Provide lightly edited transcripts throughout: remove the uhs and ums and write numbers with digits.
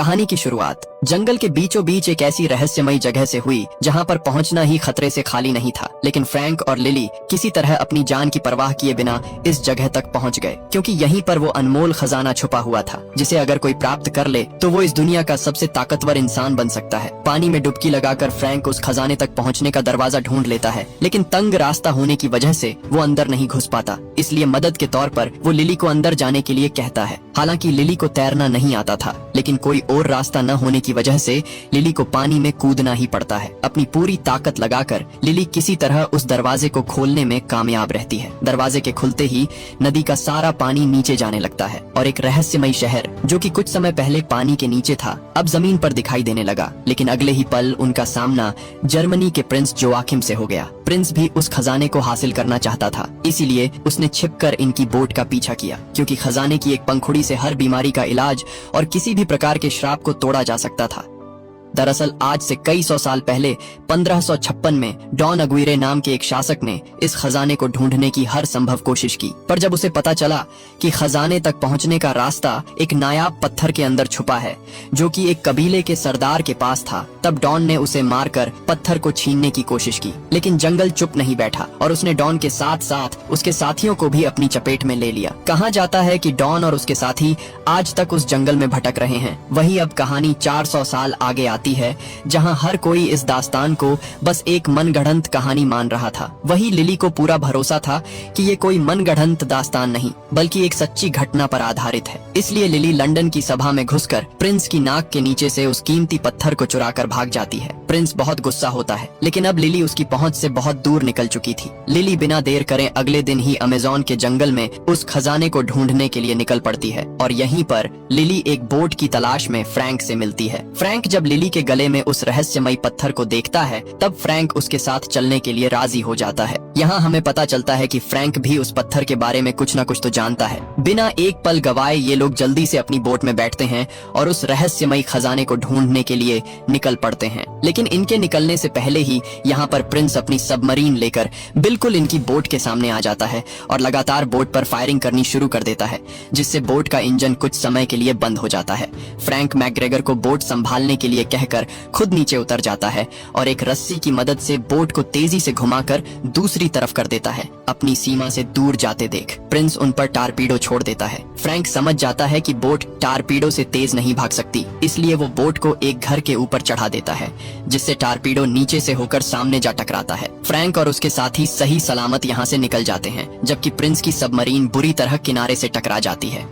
कहानी की शुरुआत जंगल के बीचों बीच एक ऐसी रहस्यमयी जगह से हुई जहां पर पहुंचना ही खतरे से खाली नहीं था। लेकिन फ्रैंक और लिली किसी तरह अपनी जान की परवाह किए बिना इस जगह तक पहुंच गए, क्योंकि यहीं पर वो अनमोल खजाना छुपा हुआ था जिसे अगर कोई प्राप्त कर ले तो वो इस दुनिया का सबसे ताकतवर इंसान बन सकता है। पानी में डुबकी लगाकर फ्रैंक उस खजाने तक पहुँचने का दरवाजा ढूंढ लेता है, लेकिन तंग रास्ता होने की वजह से वो अंदर नहीं घुस पाता। इसलिए मदद के तौर पर वो लिली को अंदर जाने के लिए कहता है। हालांकि लिली को तैरना नहीं आता था, लेकिन कोई और रास्ता न होने की वजह से लिली को पानी में कूदना ही पड़ता है। अपनी पूरी ताकत लगाकर लिली किसी तरह उस दरवाजे को खोलने में कामयाब रहती है। दरवाजे के खुलते ही नदी का सारा पानी नीचे जाने लगता है और एक रहस्यमयी शहर जो कि कुछ समय पहले पानी के नीचे था अब जमीन पर दिखाई देने लगा। लेकिन अगले ही पल उनका सामना जर्मनी के प्रिंस जोआकिम से हो गया। प्रिंस भी उस खजाने को हासिल करना चाहता था, इसीलिए उसने छिपकर इनकी बोट का पीछा किया, क्योंकि खजाने की एक पंखुड़ी से हर बीमारी का इलाज और किसी भी प्रकार के श्राप को तोड़ा जा सकता था। दरअसल आज से कई सौ साल पहले 1556 में डॉन अग्विरे नाम के एक शासक ने इस खजाने को ढूंढने की हर संभव कोशिश की, पर जब उसे पता चला कि खजाने तक पहुंचने का रास्ता एक नायाब पत्थर के अंदर छुपा है जो कि एक कबीले के सरदार के पास था, तब डॉन ने उसे मारकर पत्थर को छीनने की कोशिश की। लेकिन जंगल चुप नहीं बैठा और उसने डॉन के साथ साथ उसके साथियों को भी अपनी चपेट में ले लिया। कहा जाता है कि डॉन और उसके साथी आज तक उस जंगल में भटक रहे हैं। वही अब कहानी 400 साल आगे है, जहां हर कोई इस दास्तान को बस एक मनगढ़ंत कहानी मान रहा था। वही लिली को पूरा भरोसा था कि ये कोई मनगढ़ंत दास्तान नहीं बल्कि एक सच्ची घटना पर आधारित है। इसलिए लिली लंदन की सभा में घुसकर प्रिंस की नाक के नीचे से उस कीमती पत्थर को चुराकर भाग जाती है। प्रिंस बहुत गुस्सा होता है, लेकिन अब लिली उसकी पहुंच से बहुत दूर निकल चुकी थी। लिली बिना देर करे अगले दिन ही अमेज़न के जंगल में उस खजाने को ढूंढने के लिए निकल पड़ती है और यहीं पर लिली एक बोट की तलाश में फ्रैंक से मिलती है। फ्रैंक जब लिली के गले में उस रहस्यमयी पत्थर को देखता है तब फ्रैंक उसके साथ चलने के लिए राजी हो जाता है। यहाँ हमें पता चलता है कि फ्रैंक भी उस पत्थर के बारे में कुछ न कुछ तो जानता है। बिना एक पल गवाए ये लोग जल्दी से अपनी बोट में बैठते हैं और उस रहस्यमयी खजाने को ढूंढने के लिए निकल पड़ते हैं। लेकिन इनके निकलने से पहले ही यहाँ पर प्रिंस अपनी सबमरीन लेकर बिल्कुल इनकी बोट के सामने आ जाता है और लगातार बोट पर फायरिंग करनी शुरू कर देता है, जिससे बोट का इंजन कुछ समय के लिए बंद हो जाता है। फ्रैंक मैकग्रेगर को बोट संभालने के लिए कहकर खुद नीचे उतर जाता है और एक रस्सी की मदद से बोट को तेजी से घुमाकर दूसरी तरफ कर देता है, अपनी सीमा से दूर जाते देख। प्रिंस उन पर टारपीडो छोड़ देता है। फ्रैंक समझ जाता है कि बोट टारपीडो से तेज नहीं भाग सकती, इसलिए वो बोट को एक घर के ऊपर चढ़ा देता है, जिससे टारपीडो नीचे से होकर सामने जा टकराता है। फ्रैंक और उसके साथी सही सलामत यहाँ से निकल जाते हैं, जबकि प्रिंस की सबमरीन बुरी तरह किनारे से टकरा जाती है।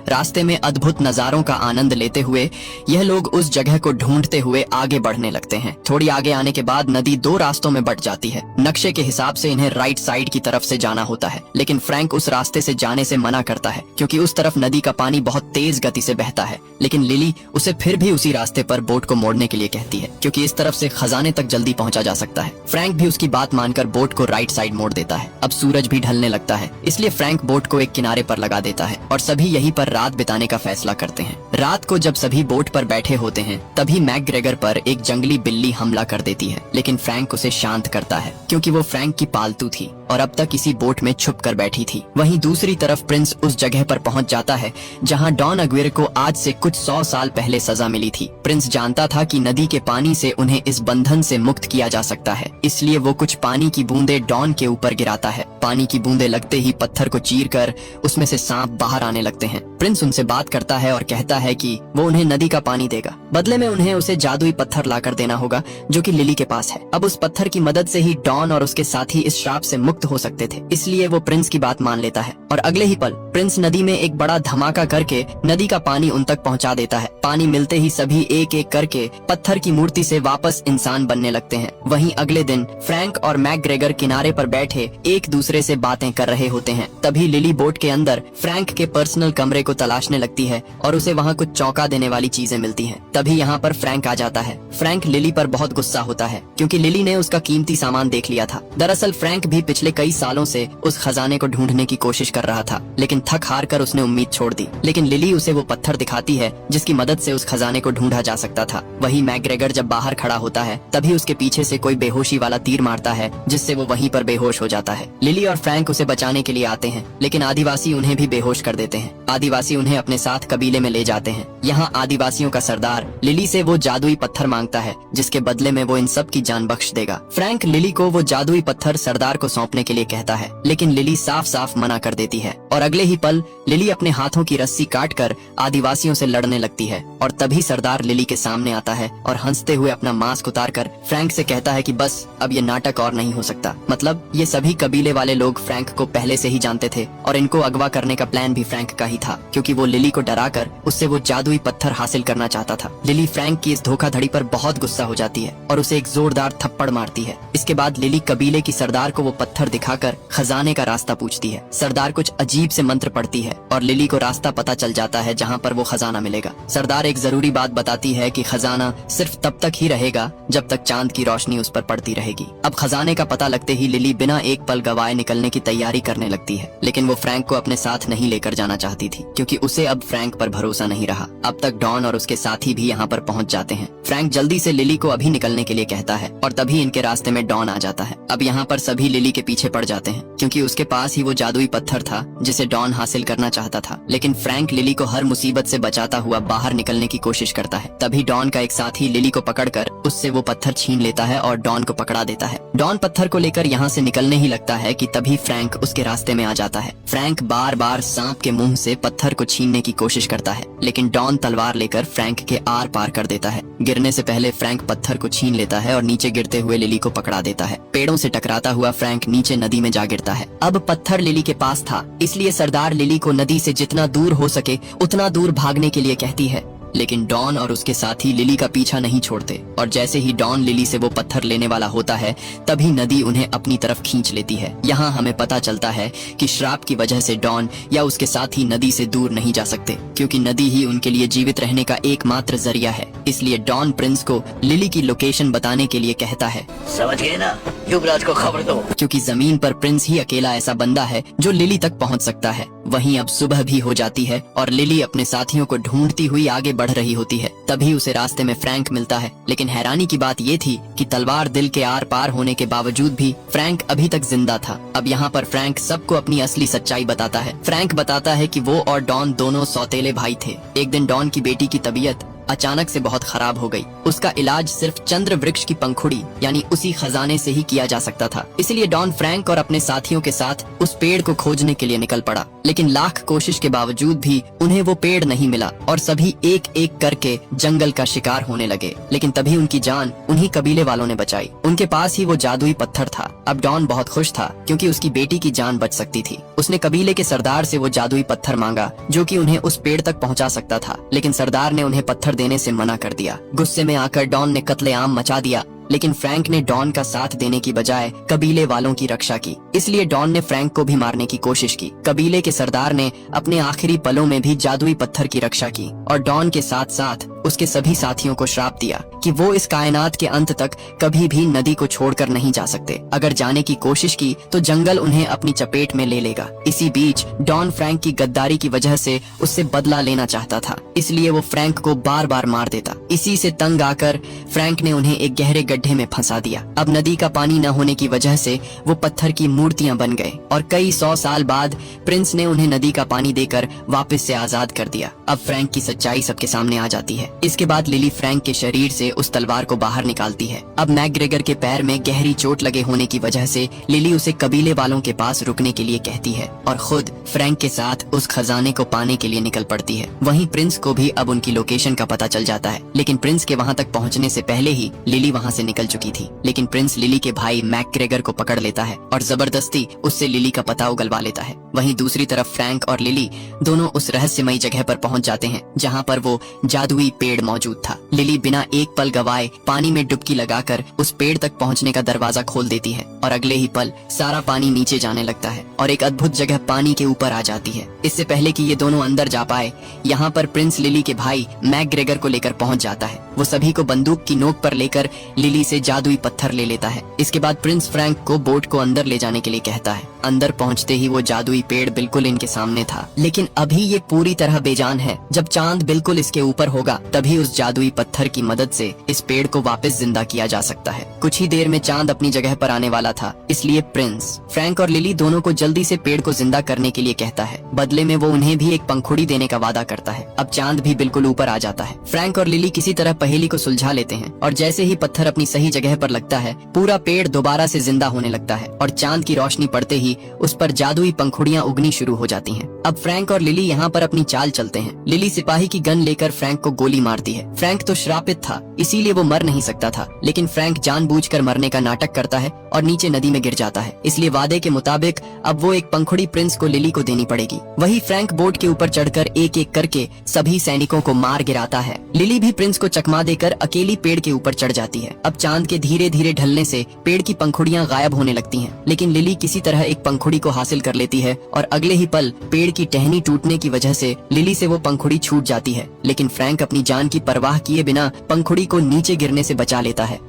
रास्ते में अद्भुत नजारों का आनंद लेते हुए यह लोग उस जगह को ढूंढते हुए आगे बढ़ने लगते हैं। थोड़ी आगे आने के बाद नदी दो रास्तों में बट जाती है। नक्शे के हिसाब से इन्हें राइट साइड की तरफ से जाना होता है, लेकिन फ्रैंक उस रास्ते से जाने से मना करता है क्योंकि उस तरफ नदी का पानी बहुत तेज गति से बहता है। लेकिन लिली उसे फिर भी उसी रास्ते पर बोट को मोड़ने के लिए कहती है, क्योंकि इस तरफ से खजाने तक जल्दी पहुंचा जा सकता है। फ्रैंक भी उसकी बात मानकर बोट को राइट साइड मोड़ देता है। अब सूरज भी ढलने लगता है, इसलिए फ्रैंक बोट को एक किनारे पर लगा देता है और सभी यहीं पर रात बिताने का फैसला करते हैं। रात को जब सभी बोट पर बैठे होते हैं तभी मैकग्रेगर पर एक जंगली बिल्ली हमला कर देती है, लेकिन फ्रैंक उसे शांत करता है क्योंकि वो फ्रैंक की पालतू थी और अब तक इसी बोट में छुप कर बैठी थी। वहीं दूसरी तरफ प्रिंस उस जगह पर पहुंच जाता है जहां डॉन अग्विरे को आज से कुछ 100 साल पहले सजा मिली थी। प्रिंस जानता था कि नदी के पानी से उन्हें इस बंधन से मुक्त किया जा सकता है, इसलिए वो कुछ पानी की बूंदे डॉन के ऊपर गिराता है। पानी की बूंदे लगते ही पत्थर को चीरकर उसमें से सांप बाहर आने लगते हैं। प्रिंस उनसे बात करता है और कहता है कि वो उन्हें नदी का पानी देगा, बदले में उन्हें उसे जादुई पत्थर लाकर देना होगा जो कि लिली के पास है। अब उस पत्थर की मदद से ही डॉन और उसके साथी इस श्राप से मुक्त हो सकते थे, इसलिए वो प्रिंस की बात मान लेता है और अगले ही पल प्रिंस नदी में एक बड़ा धमाका करके नदी का पानी उन तक पहुंचा देता है। पानी मिलते ही सभी एक एक करके पत्थर की मूर्ति से वापस इंसान बनने लगते हैं। वहीं अगले दिन फ्रैंक और मैकग्रेगर किनारे पर बैठे एक दूसरे से बातें कर रहे होते हैं। तभी लिली बोट के अंदर फ्रैंक के पर्सनल कमरे को तलाशने लगती है और उसे वहाँ कुछ चौंका देने वाली चीजें मिलती हैं। तभी यहाँ पर फ्रैंक आ जाता है। फ्रैंक लिली पर बहुत गुस्सा होता है क्योंकि लिली ने उसका कीमती सामान देख लिया था। दरअसल फ्रैंक भी पिछले पिछले कई सालों से उस खजाने को ढूंढने की कोशिश कर रहा था, लेकिन थक हार कर उसने उम्मीद छोड़ दी। लेकिन लिली उसे वो पत्थर दिखाती है जिसकी मदद से उस खजाने को ढूंढा जा सकता था। वही मैकग्रेगर जब बाहर खड़ा होता है तभी उसके पीछे से कोई बेहोशी वाला तीर मारता है, जिससे वो वहीं पर बेहोश हो जाता है। लिली और फ्रैंक उसे बचाने के लिए आते हैं, लेकिन आदिवासी उन्हें भी बेहोश कर देते हैं। आदिवासी उन्हें अपने साथ कबीले में ले जाते हैं। यहाँ आदिवासियों का सरदार लिली से वो जादुई पत्थर मांगता है, जिसके बदले में वो इन सब की जान बख्श देगा। फ्रैंक लिली को वो जादुई पत्थर सरदार को सौंपने के लिए कहता है, लेकिन लिली साफ साफ मना कर देती है और अगले ही पल लिली अपने हाथों की रस्सी काटकर आदिवासियों से लड़ने लगती है। और तभी सरदार लिली के सामने आता है और हंसते हुए अपना मास्क उतारकर फ्रैंक से कहता है कि बस अब ये नाटक और नहीं हो सकता। मतलब ये सभी कबीले वाले लोग फ्रैंक को पहले से ही जानते थे और इनको अगवा करने का प्लान भी फ्रैंक का ही था, क्योंकि वो लिली को डराकर उससे वो जादुई पत्थर हासिल करना चाहता था। लिली फ्रैंक की इस धोखाधड़ी पर बहुत गुस्सा हो जाती है और उसे एक जोरदार थप्पड़ मारती है। इसके बाद लिली कबीले की सरदार को वो पत्थर दिखाकर खजाने का रास्ता पूछती है। सरदार कुछ अजीब से मंत्र पढ़ती है और लिली को रास्ता पता चल जाता है जहाँ पर वो खजाना मिलेगा। सरदार एक जरूरी बात बताती है कि खजाना सिर्फ तब तक ही रहेगा जब तक चांद की रोशनी उस पर पड़ती रहेगी। अब खजाने का पता लगते ही लिली बिना एक पल गवाए निकलने की तैयारी करने लगती है, लेकिन वो फ्रैंक को अपने साथ नहीं लेकर जाना चाहती थी, क्योंकि उसे अब फ्रैंक पर भरोसा नहीं रहा। अब तक डॉन और उसके साथी भी यहाँ पर पहुँच जाते हैं। फ्रैंक जल्दी से लिली को अभी निकलने के लिए कहता है और तभी इनके रास्ते में डॉन आ जाता है। अब यहाँ पर सभी लिली के पीछे पड़ जाते हैं, क्योंकि उसके पास ही वो जादुई पत्थर था जिसे डॉन हासिल करना चाहता था। लेकिन फ्रैंक लिली को हर मुसीबत से बचाता हुआ बाहर निकलने की कोशिश करता है। तभी डॉन का एक साथी लिली को पकड़कर उससे वो पत्थर छीन लेता है और डॉन को पकड़ा देता है। डॉन पत्थर को लेकर यहाँ से निकलने ही लगता है कि तभी फ्रैंक उसके रास्ते में आ जाता है। फ्रैंक बार बार सांप के मुंह से पत्थर को छीनने की कोशिश करता है, लेकिन डॉन तलवार लेकर फ्रैंक के आर पार कर देता है। गिरने से पहले फ्रैंक पत्थर को छीन लेता है और नीचे गिरते हुए लिली को पकड़ा देता है। पेड़ों से टकराता हुआ फ्रैंक नीचे नदी में जा गिरता है। अब पत्थर लिली के पास था, इसलिए सरदार लिली को नदी से जितना दूर हो सके उतना दूर भागने के लिए कहती है। लेकिन डॉन और उसके साथी लिली का पीछा नहीं छोड़ते और जैसे ही डॉन लिली से वो पत्थर लेने वाला होता है तभी नदी उन्हें अपनी तरफ खींच लेती है। यहाँ हमें पता चलता है कि श्राप की वजह से डॉन या उसके साथी नदी से दूर नहीं जा सकते, क्योंकि नदी ही उनके लिए जीवित रहने का एकमात्र जरिया है। इसलिए डॉन प्रिंस को लिली की लोकेशन बताने के लिए कहता है, समझ गए ना, युवराज को खबर दो। क्योंकि जमीन पर प्रिंस ही अकेला ऐसा बंदा है जो लिली तक पहुंच सकता है। वहीं अब सुबह भी हो जाती है और लिली अपने साथियों को ढूंढती हुई आगे बढ़ रही होती है। तभी उसे रास्ते में फ्रैंक मिलता है, लेकिन हैरानी की बात ये थी कि तलवार दिल के आर पार होने के बावजूद भी फ्रैंक अभी तक जिंदा था। अब यहाँ पर फ्रैंक सबको अपनी असली सच्चाई बताता है। फ्रैंक बताता है कि वो और डॉन दोनों सौतेले भाई थे। एक दिन डॉन की बेटी की तबीयत अचानक से बहुत खराब हो गई। उसका इलाज सिर्फ चंद्र वृक्ष की पंखुड़ी यानी उसी खजाने से ही किया जा सकता था। इसलिए डॉन फ्रैंक और अपने साथियों के साथ उस पेड़ को खोजने के लिए निकल पड़ा, लेकिन लाख कोशिश के बावजूद भी उन्हें वो पेड़ नहीं मिला और सभी एक एक करके जंगल का शिकार होने लगे। लेकिन तभी उनकी जान उन्हीं कबीले वालों ने बचाई। उनके पास ही वो जादुई पत्थर था। अब डॉन बहुत खुश था, क्योंकि उसकी बेटी की जान बच सकती थी। उसने कबीले के सरदार से वो जादुई पत्थर मांगा जो कि उन्हें उस पेड़ तक पहुंचा सकता था, लेकिन सरदार ने उन्हें पत्थर देने से मना कर दिया। गुस्से में आकर डॉन ने कत्लेआम मचा दिया, लेकिन फ्रैंक ने डॉन का साथ देने की बजाय कबीले वालों की रक्षा की। इसलिए डॉन ने फ्रैंक को भी मारने की कोशिश की। कबीले के सरदार ने अपने आखिरी पलों में भी जादुई पत्थर की रक्षा की और डॉन के साथ साथ उसके सभी साथियों को श्राप दिया कि वो इस कायनात के अंत तक कभी भी नदी को छोड़कर नहीं जा सकते। अगर जाने की कोशिश की तो जंगल उन्हें अपनी चपेट में ले लेगा। इसी बीच डॉन फ्रैंक की गद्दारी की वजह से उससे बदला लेना चाहता था, इसलिए वो फ्रैंक को बार बार मार देता। इसी से तंग आकर फ्रैंक ने उन्हें एक गहरे गड्ढे में फंसा दिया। अब नदी का पानी न होने की वजह से वो पत्थर की मूर्तियां बन गए और कई 100 साल बाद प्रिंस ने उन्हें नदी का पानी देकर वापस से आजाद कर दिया। अब फ्रैंक की सच्चाई सबके सामने आ जाती है। इसके बाद लिली फ्रैंक के शरीर से उस तलवार को बाहर निकालती है। अब मैकग्रेगर के पैर में गहरी चोट लगे होने की वजह से लिली उसे कबीले वालों के पास रुकने के लिए कहती है और खुद फ्रैंक के साथ उस खजाने को पाने के लिए निकल पड़ती है। वहीं प्रिंस को भी अब उनकी लोकेशन का पता चल जाता है, लेकिन प्रिंस के वहां तक पहुंचने से पहले ही लिली वहां से निकल चुकी थी। लेकिन प्रिंस लिली के भाई मैकग्रेगर को पकड़ लेता है और जबरदस्ती उससे लिली का पता उगलवा लेता है। वहीं दूसरी तरफ फ्रैंक और लिली दोनों उस रहस्यमयी जगह पर पहुंच जाते हैं जहां पर वो जादुई पेड़ मौजूद था। लिली बिना एक पल गवाए पानी में डुबकी लगाकर उस पेड़ तक पहुंचने का दरवाजा खोल देती है और अगले ही पल सारा पानी नीचे जाने लगता है और एक अद्भुत जगह पानी के ऊपर आ जाती है। इससे पहले कि ये दोनों अंदर जा पाए, यहाँ पर प्रिंस लिली के भाई मैकग्रेगर को लेकर पहुंच जाता है। वो सभी को बंदूक की नोक पर लेकर लिली से जादुई पत्थर ले लेता है। इसके बाद प्रिंस फ्रैंक को बोट को अंदर ले जाने के लिए कहता है। अंदर पहुंचते ही वो जादुई पेड़ बिल्कुल इनके सामने था, लेकिन अभी ये पूरी तरह बेजान है। जब चांद बिल्कुल इसके ऊपर होगा तभी उस जादुई पत्थर की मदद से इस पेड़ को वापस जिंदा किया जा सकता है। कुछ ही देर में चांद अपनी जगह पर आने वाला था, इसलिए प्रिंस फ्रैंक और लिली दोनों को जल्दी से पेड़ को जिंदा करने के लिए कहता है। बदले में वो उन्हें भी एक पंखुड़ी देने का वादा करता है। अब चांद भी बिल्कुल ऊपर आ जाता है। फ्रैंक और लिली किसी तरह पहेली को सुलझा लेते हैं और जैसे ही पत्थर अपनी सही जगह पर लगता है, पूरा पेड़ दोबारा से जिंदा होने लगता है और चांद की रोशनी पड़ते ही उस पर जादुई पंखुड़ियां उगनी शुरू हो जाती हैं। अब फ्रैंक और लिली यहाँ पर अपनी चाल चलते हैं। लिली सिपाही की गन लेकर फ्रैंक को गोली मारती है। फ्रैंक तो श्रापित था, इसीलिए वो मर नहीं सकता था, लेकिन फ्रैंक जानबूझकर मरने का नाटक करता है और नीचे नदी में गिर जाता है। इसलिए वादे के मुताबिक अब वो एक पंखुड़ी प्रिंस को लिली को देनी पड़ेगी। वही फ्रैंक बोट के ऊपर चढ़कर एक एक करके सभी सैनिकों को मार गिराता है। लिली भी प्रिंस को चकमा देकर अकेली पेड़ के ऊपर चढ़ जाती है। अब चांद के धीरे धीरे ढलने से पेड़ की पंखुड़ियां गायब होने लगती हैं, लेकिन लिली किसी तरह एक पंखुड़ी को हासिल कर लेती है और अगले ही पल पेड़ की टहनी टूटने की वजह से लिली से वो पंखुड़ी छूट जाती है। लेकिन फ्रैंक अपनी जान की परवाह किए बिना पंखुड़ी को नीचे गिरने से बचा लेता है।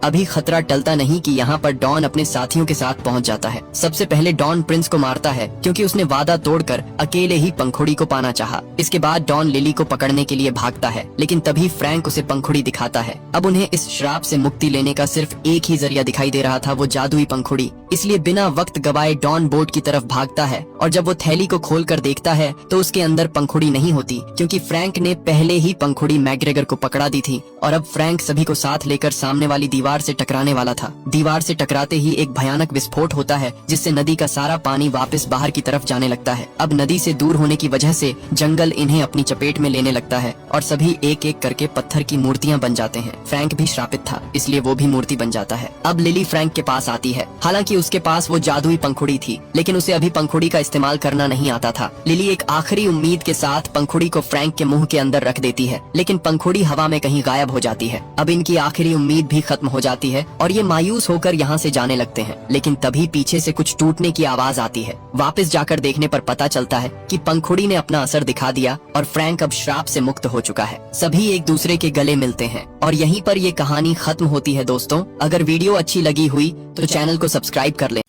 अभी खतरा टलता नहीं कि यहाँ पर डॉन अपने साथियों के साथ पहुँच जाता है। सबसे पहले डॉन प्रिंस को मारता है क्योंकि उसने वादा तोड़कर अकेले ही पंखुड़ी को पाना चाहा। इसके बाद डॉन लिली को पकड़ने के लिए भागता है, लेकिन तभी फ्रैंक उसे पंखुड़ी दिखाता है। अब उन्हें इस श्राप से मुक्ति लेने का सिर्फ एक ही जरिया दिखाई दे रहा था, वो जादुई पंखुड़ी। इसलिए बिना वक्त गवाए डॉन बोट की तरफ भागता है और जब वो थैली को खोलकर देखता है तो उसके अंदर पंखुड़ी नहीं होती, क्योंकि फ्रैंक ने पहले ही पंखुड़ी मैकग्रेगर को पकड़ा दी थी। और अब फ्रैंक सभी को साथ लेकर सामने वाली दीवार से टकराने वाला था। दीवार से टकराते ही एक भयानक विस्फोट होता है, जिससे नदी का सारा पानी वापस बाहर की तरफ जाने लगता है। अब नदी से दूर होने की वजह से जंगल इन्हें अपनी चपेट में लेने लगता है और सभी एक एक करके पत्थर की मूर्तियां बन जाते हैं। फ्रैंक भी श्रापित था, इसलिए वो भी मूर्ति बन जाता है। अब लिली फ्रैंक के पास आती है। हालांकि उसके पास वो जादुई पंखुड़ी थी, लेकिन उसे अभी पंखुड़ी का इस्तेमाल करना नहीं आता था। लिली एक आखिरी उम्मीद के साथ पंखुड़ी को फ्रैंक के मुंह के अंदर रख देती है, लेकिन पंखुड़ी हवा में कहीं गायब हो जाती है। अब इनकी आखिरी उम्मीद भी खत्म हो जाती है और ये मायूस होकर यहाँ से जाने लगते हैं। लेकिन तभी पीछे से कुछ टूटने की आवाज आती है। वापस जाकर देखने पर पता चलता है कि पंखुड़ी ने अपना असर दिखा दिया और फ्रैंक अब श्राप से मुक्त हो चुका है। सभी एक दूसरे के गले मिलते हैं और यहीं पर ये कहानी खत्म होती है। दोस्तों, अगर वीडियो अच्छी लगी हुई तो चैनल को सब्सक्राइब कर लें।